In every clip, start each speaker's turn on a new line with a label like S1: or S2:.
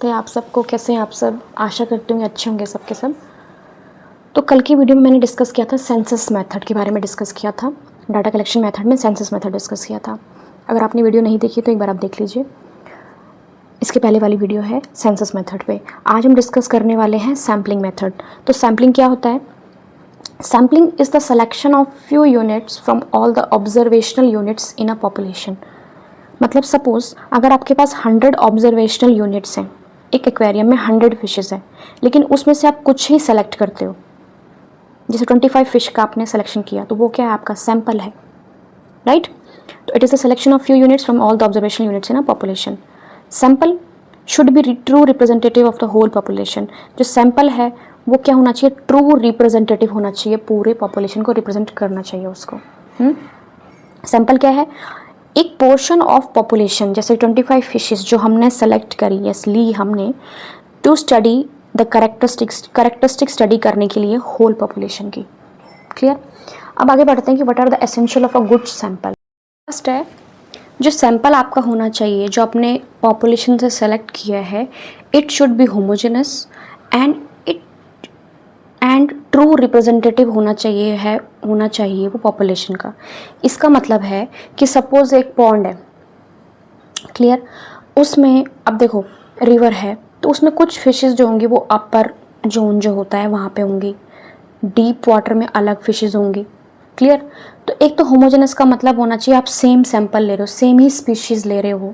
S1: तो आप सबको कैसे हैं आप सब, आशा करती हूँ अच्छे होंगे सबके सब। तो कल की वीडियो में मैंने डिस्कस किया था सेंसस मेथड के बारे में डिस्कस किया था। डाटा कलेक्शन मेथड में सेंसस मेथड डिस्कस किया था। अगर आपने वीडियो नहीं देखी तो एक बार आप देख लीजिए। इसके पहले वाली वीडियो है सेंसस मेथड पे। आज हम डिस्कस करने वाले हैं सैम्पलिंग मेथड। तो सैम्पलिंग क्या होता है? Sampling is the selection of few units from all the observational units in a population. मतलब सपोज अगर आपके पास 100 ऑब्जर्वेशनल यूनिट्स हैं, एक एक्वेरियम में 100 फिशेज़ हैं, लेकिन उसमें से आप कुछ ही सेलेक्ट करते हो। जैसे 25 फिश का आपने सिलेक्शन किया तो वो क्या है? आपका सैंपल है, राइट? तो it is the selection of few units from all the observational units in a population. Sample should be true representative of the whole population. जो सैंपल है वो क्या होना चाहिए? ट्रू रिप्रेजेंटेटिव होना चाहिए, पूरे पॉपुलेशन को रिप्रेजेंट करना चाहिए उसको। सैंपल क्या है? एक पोर्शन ऑफ पॉपुलेशन, जैसे 25 फिशेस जो हमने सेलेक्ट करी, यस ली हमने, to study the characteristic study करने के लिए होल पॉपुलेशन की। क्लियर? अब आगे बढ़ते हैं कि what are the essential of a good sample. First है, जो सैंपल आपका होना चाहिए जो आपने पॉपुलेशन से सेलेक्ट किया है, it should be homogeneous and true representative होना चाहिए वो पॉपुलेशन का। इसका मतलब है कि सपोज एक पॉन्ड है, क्लियर, उसमें अब देखो रिवर है तो उसमें कुछ फिशेस जो होंगी वो अपर जोन जो होता है वहाँ पे होंगी, डीप वाटर में अलग फिशेस होंगी। क्लियर? तो एक तो होमोजेनस का मतलब होना चाहिए आप सेम सैंपल ले रहे हो, सेम ही स्पीशीज़ ले रहे हो।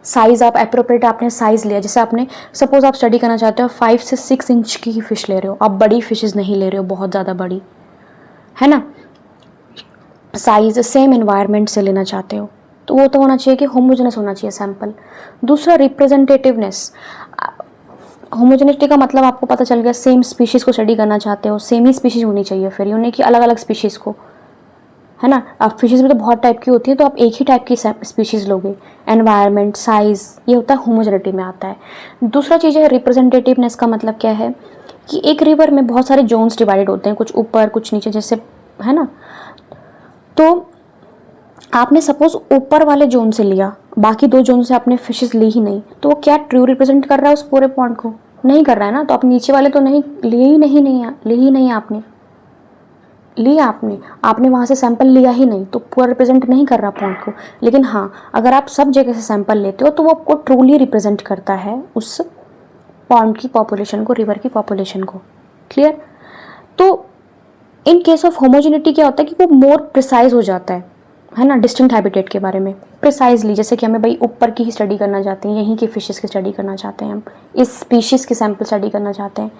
S1: साइज़ आप एप्रोप्रिएट आपने साइज़ लिया, जैसे आपने सपोज आप स्टडी करना चाहते हो 5 से 6 इंच की ही फ़िश ले रहे हो, आप बड़ी फिशेज़ नहीं ले रहे हो, बहुत ज़्यादा बड़ी, है ना। साइज़ सेम एनवायरनमेंट से लेना चाहते हो तो वो तो होना चाहिए कि होमोजेनस होना चाहिए सैंपल। दूसरा रिप्रेजेंटेटिवनेस। होमोजेनिटी का मतलब आपको पता चल गया, सेम स्पीशीज़ को स्टडी करना चाहते हो, सेम ही स्पीशीज़ होनी चाहिए, फिर ये नहीं कि अलग अलग स्पीशीज़ को, है ना। अब फिशेज़ भी तो बहुत टाइप की होती है तो आप एक ही टाइप की स्पीशीज़ लोगे। एनवायरनमेंट, साइज़, ये होता है होमोजेनिटी में आता है। दूसरा चीज़ है रिप्रेजेंटेटिवनेस का मतलब क्या है कि एक रिवर में बहुत सारे जोन्स डिवाइडेड होते हैं, कुछ ऊपर कुछ नीचे, जैसे, है ना। तो आपने सपोज ऊपर वाले जोन से लिया, बाकी 2 जोन से आपने फिशेज़ ली ही नहीं, तो वो क्या ट्रू रिप्रेजेंट कर रहा है उस पूरे पॉइंट को? नहीं कर रहा है ना। तो आप नीचे वाले तो नहीं ली ही नहीं आपने लिया, आपने वहाँ से सैंपल लिया ही नहीं, तो पूरा रिप्रेजेंट नहीं कर रहा पॉइंट को। लेकिन हाँ, अगर आप सब जगह से सैंपल लेते हो तो वो आपको ट्रूली रिप्रेजेंट करता है उस पॉइंट की पॉपुलेशन को, रिवर की पॉपुलेशन को। क्लियर? तो इन केस ऑफ होमोजेनिटी क्या होता है कि वो मोर प्रिसाइज हो जाता है ना, डिस्टिंक्ट हैबिटेट के बारे में प्रिसाइजली। जैसे कि हमें भाई ऊपर की ही स्टडी करना चाहते हैं, यहीं की फिशेस की स्टडी करना चाहते हैं, हम इस स्पीशीज़ की सैंपल स्टडी करना चाहते हैं,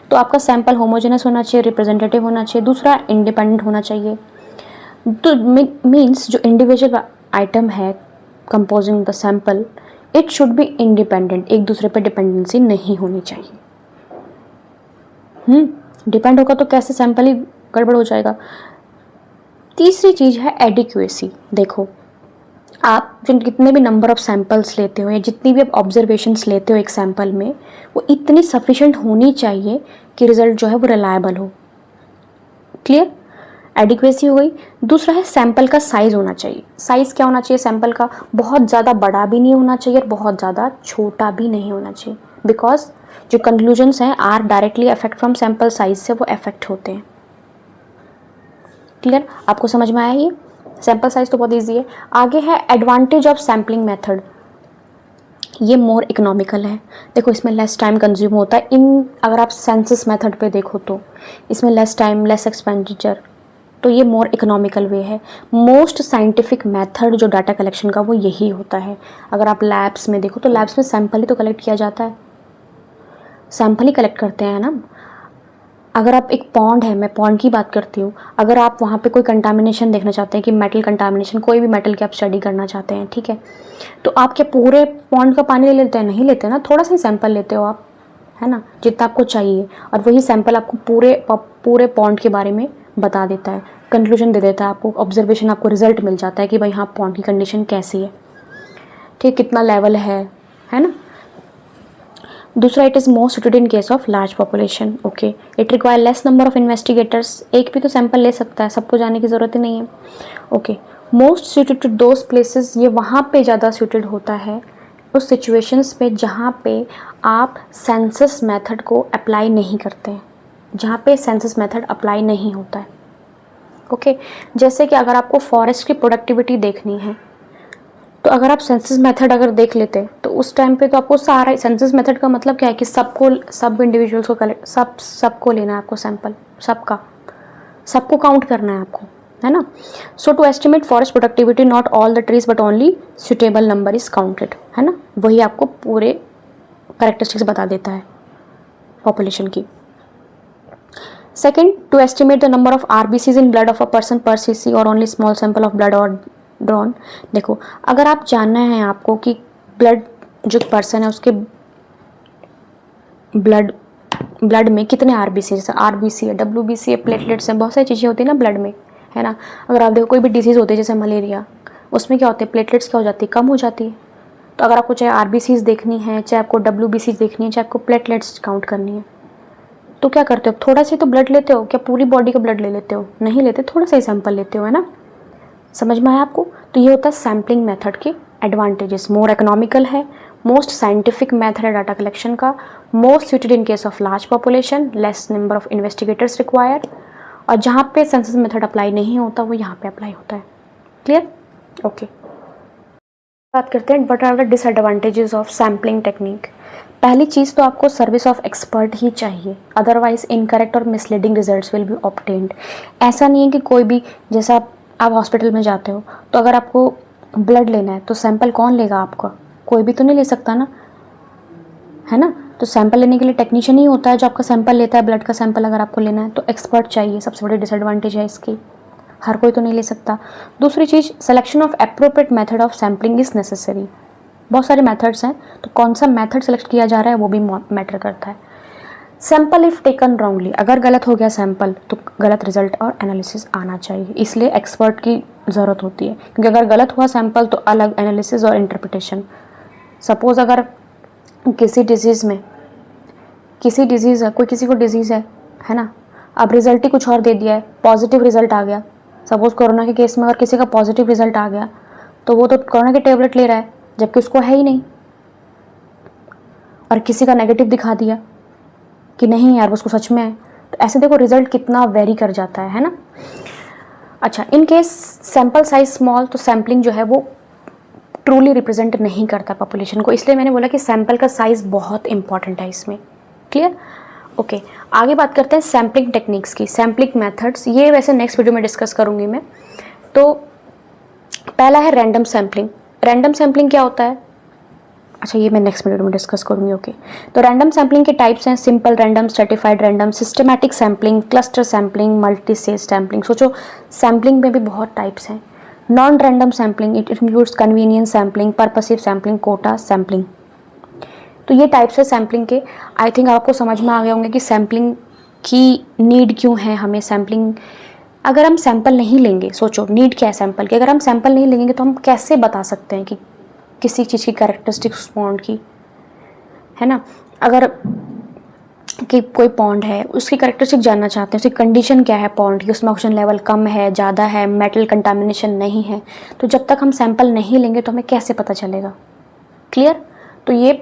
S1: तो आपका सैंपल होमोजेनस होना चाहिए, रिप्रेजेंटेटिव होना चाहिए। दूसरा इंडिपेंडेंट होना चाहिए। तो मीन्स जो इंडिविजुअल आइटम है composing the sample, it should be independent, एक दूसरे पर डिपेंडेंसी नहीं होनी चाहिए। डिपेंड होगा तो कैसे सैंपल ही गड़बड़ हो जाएगा। तीसरी चीज़ है एडिक्वेसी। देखो, आप जो कितने भी नंबर ऑफ सैंपल्स लेते हो या जितनी भी आप ऑब्जर्वेशंस लेते हो एक सैंपल में, वो इतनी सफिशेंट होनी चाहिए कि रिजल्ट जो है वो रिलायबल हो। क्लियर? एडिक्वेसी हो गई। दूसरा है सैंपल का साइज़ होना चाहिए। साइज़ क्या होना चाहिए सैंपल का? बहुत ज़्यादा बड़ा भी नहीं होना चाहिए और बहुत ज़्यादा छोटा भी नहीं होना चाहिए, बिकॉज जो कंक्लूजन्स हैं are directly affect from sample size से वो अफेक्ट होते हैं। क्लियर? आपको समझ में आया ये? सैंपल साइज तो बहुत ईजी है। आगे है एडवांटेज ऑफ सैम्पलिंग मेथड। ये मोर इकोनॉमिकल है। देखो, इसमें लेस टाइम कंज्यूम होता है। अगर आप सेंसस मेथड पे देखो तो इसमें लेस टाइम, लेस एक्सपेंडिचर, तो ये मोर इकोनॉमिकल वे है। मोस्ट साइंटिफिक मेथड जो डाटा कलेक्शन का वो यही होता है। अगर आप लैब्स में देखो तो लैब्स में सैंपल ही तो कलेक्ट किया जाता है, सैंपल ही कलेक्ट करते हैं ना। अगर आप एक पॉन्ड है, मैं पॉन्ड की बात करती हूँ, अगर आप वहाँ पे कोई कंटामिनेशन देखना चाहते हैं कि मेटल कंटामिनेशन, कोई भी मेटल की आप स्टडी करना चाहते हैं, ठीक है, तो आप क्या पूरे पॉन्ड का पानी ले लेते हैं? नहीं लेते ना, थोड़ा सा ही सैंपल लेते हो आप, है ना, जितना आपको चाहिए, और वही सैंपल आपको पूरे पॉन्ड के बारे में बता देता है, कंक्लूजन दे देता है आपको, ऑब्जर्वेशन आपको रिजल्ट मिल जाता है कि भाई हाँ पॉन्ड की कंडीशन कैसी है, ठीक, कितना लेवल है ना। दूसरा, it is most suited in case of large population. Okay, it require less number of investigators. एक भी तो सैंपल ले सकता है, सबको जाने की ज़रूरत ही नहीं है। Okay, most suited to those places, ये वहाँ पे ज़्यादा सुटेड होता है उस सिचुएशंस पे जहाँ पे आप सेंसस मेथड को अप्लाई नहीं करते हैं, जहाँ पे सेंसस मेथड अप्लाई नहीं होता है। ओके, जैसे कि अगर आपको फॉरेस्ट की प्रोडक्टिविटी देखनी है तो अगर आप सेंसस मेथड अगर देख लेते तो उस टाइम पे तो आपको सारा, सेंसस मेथड का मतलब क्या है कि सबको, सब इंडिविजुअल्स को कलेक्ट, सबको लेना है आपको सैंपल, सबको काउंट करना है आपको, है ना। So to estimate forest productivity not all the trees but only suitable number is counted, है ना। वही आपको पूरे करेक्टरिस्टिक्स बता देता है पॉपुलेशन की। Second, to estimate the number of RBCs in blood of a person per CC और only small sample of blood are drawn. देखो, अगर आप जानना है आपको कि ब्लड, जो पर्सन है उसके ब्लड में कितने आरबीसी, जैसे आरबीसी है, डब्ल्यूबीसी है, प्लेटलेट्स हैं, बहुत सारी चीज़ें होती है ना ब्लड में, है ना। अगर आप देखो कोई भी डिजीज़ होती है जैसे मलेरिया, उसमें क्या होते हैं, प्लेटलेट्स क्या हो जाती है, कम हो जाती है। तो अगर आपको चाहे आरबीसीज देखनी है, चाहे आपको डब्ल्यूबीसीज देखनी है, चाहे आपको प्लेटलेट्स काउंट करनी है, तो क्या करते हो, थोड़ा सा तो ब्लड लेते हो, क्या पूरी बॉडी का ब्लड ले लेते हो, नहीं लेते, थोड़ा सा ही सैंपल लेते हो, है ना। समझ में आया आपको। तो ये होता है सैम्पलिंग मेथड के एडवांटेजेस। मोर इकोनॉमिकल है, मोस्ट साइंटिफिक मेथड है डाटा कलेक्शन का, most suited in case of large population, less number of investigators required, और जहाँ पे सेंसस मेथड अप्लाई नहीं होता वो यहाँ पे अप्लाई होता है। Clear, okay. बात करते हैं what are the disadvantages of sampling technique. पहली चीज़ तो आपको सर्विस ऑफ एक्सपर्ट ही चाहिए, अदरवाइज इनकरेक्ट और misleading results will be obtained. ऐसा नहीं है कि कोई भी, जैसा आप हॉस्पिटल में जाते हो तो अगर आपको ब्लड लेना है तो सैंपल कौन लेगा आपका, कोई भी तो नहीं ले सकता ना, है ना। तो सैंपल लेने के लिए टेक्नीशियन ही होता है जो आपका सैंपल लेता है, ब्लड का सैंपल अगर आपको लेना है तो एक्सपर्ट चाहिए, सबसे बड़ी डिसएडवांटेज है इसकी, हर कोई तो नहीं ले सकता। दूसरी चीज़, selection of appropriate method of sampling is necessary. बहुत सारे मेथड्स हैं तो कौन सा मेथड सेलेक्ट किया जा रहा है वो भी मैटर करता है। सैंपल इफ़ टेकन रॉन्गली, अगर गलत हो गया सैंपल तो गलत रिजल्ट और एनालिसिस आना चाहिए, इसलिए एक्सपर्ट की ज़रूरत होती है, क्योंकि अगर गलत हुआ सैंपल तो अलग एनालिसिस और इंटरप्रिटेशन। सपोज़ अगर किसी डिजीज़ में, किसी डिजीज़ है, कोई किसी को डिजीज़ है ना, अब रिजल्ट ही कुछ और दे दिया है, पॉजिटिव रिजल्ट आ गया। सपोज़ कोरोना के केस में अगर किसी का पॉजिटिव रिजल्ट आ गया तो वो तो कोरोना के टेबलेट ले रहा है जबकि उसको है ही नहीं, और किसी का नेगेटिव दिखा दिया कि नहीं यार उसको सच में है, तो ऐसे देखो रिजल्ट कितना वेरी कर जाता है ना। अच्छा, in case sample size small, तो सैम्पलिंग जो है वो ट्रूली रिप्रेजेंट नहीं करता पॉपुलेशन को, इसलिए मैंने बोला कि सैंपल का साइज बहुत इंपॉर्टेंट है इसमें। Clear, okay. आगे बात करते हैं सैम्पलिंग टेक्निक्स की, सैम्पलिंग मेथड्स, ये वैसे नेक्स्ट वीडियो में डिस्कस करूंगी मैं। तो पहला है रैंडम सैम्पलिंग। रैंडम सैम्पलिंग क्या होता है, अच्छा ये मैं नेक्स्ट वीडियो में डिस्कस करूंगी, ओके। तो रैंडम सैम्पलिंग के टाइप्स हैं, simple random, certified random, systematic sampling, cluster sampling, multi stage sampling. सोचो सैम्पलिंग में भी बहुत टाइप्स हैं। Non random sampling, it includes convenience sampling, purposive sampling, quota sampling. तो ये टाइप्स है सैम्पलिंग के। आई थिंक आपको समझ में आ गए होंगे कि सैम्पलिंग की नीड क्यों है हमें। सैम्पलिंग, अगर हम सैंपल नहीं लेंगे, सोचो नीड क्या है सैंपल की, अगर हम सैंपल नहीं लेंगे तो हम कैसे बता सकते हैं कि किसी चीज़ की कैरेक्टरिस्टिक्स पॉन्ड की, है ना। अगर कि कोई पॉन्ड है उसकी कैरेक्टरिस्टिक जानना चाहते हैं, उसकी कंडीशन क्या है पॉन्ड की, उसमें ऑक्सीजन लेवल कम है, ज़्यादा है, मेटल कंटामिनेशन नहीं है, तो जब तक हम सैंपल नहीं लेंगे तो हमें कैसे पता चलेगा। क्लियर, तो ये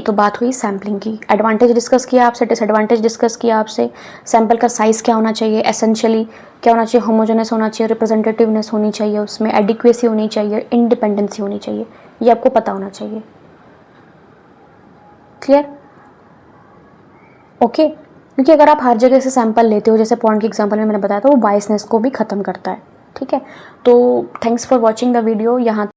S1: तो बात हुई सैम्पलिंग की। एडवांटेज डिस्कस किया आपसे, डिसएडवांटेज डिस्कस किया आपसे, सैंपल का साइज़ क्या होना चाहिए, एसेंशियली क्या होना चाहिए, होमोजेनस होना चाहिए, रिप्रेजेंटेटिवनेस होनी चाहिए, उसमें एडिक्वेसी होनी चाहिए, इंडिपेंडेंसी होनी चाहिए, ये आपको पता होना चाहिए। Clear, okay. क्योंकि अगर आप हर जगह से सैंपल लेते हो, जैसे पॉन्ड के एग्जांपल में मैंने बताया था, वो बायसनेस को भी ख़त्म करता है। ठीक है, तो thanks for watching the video. यहाँ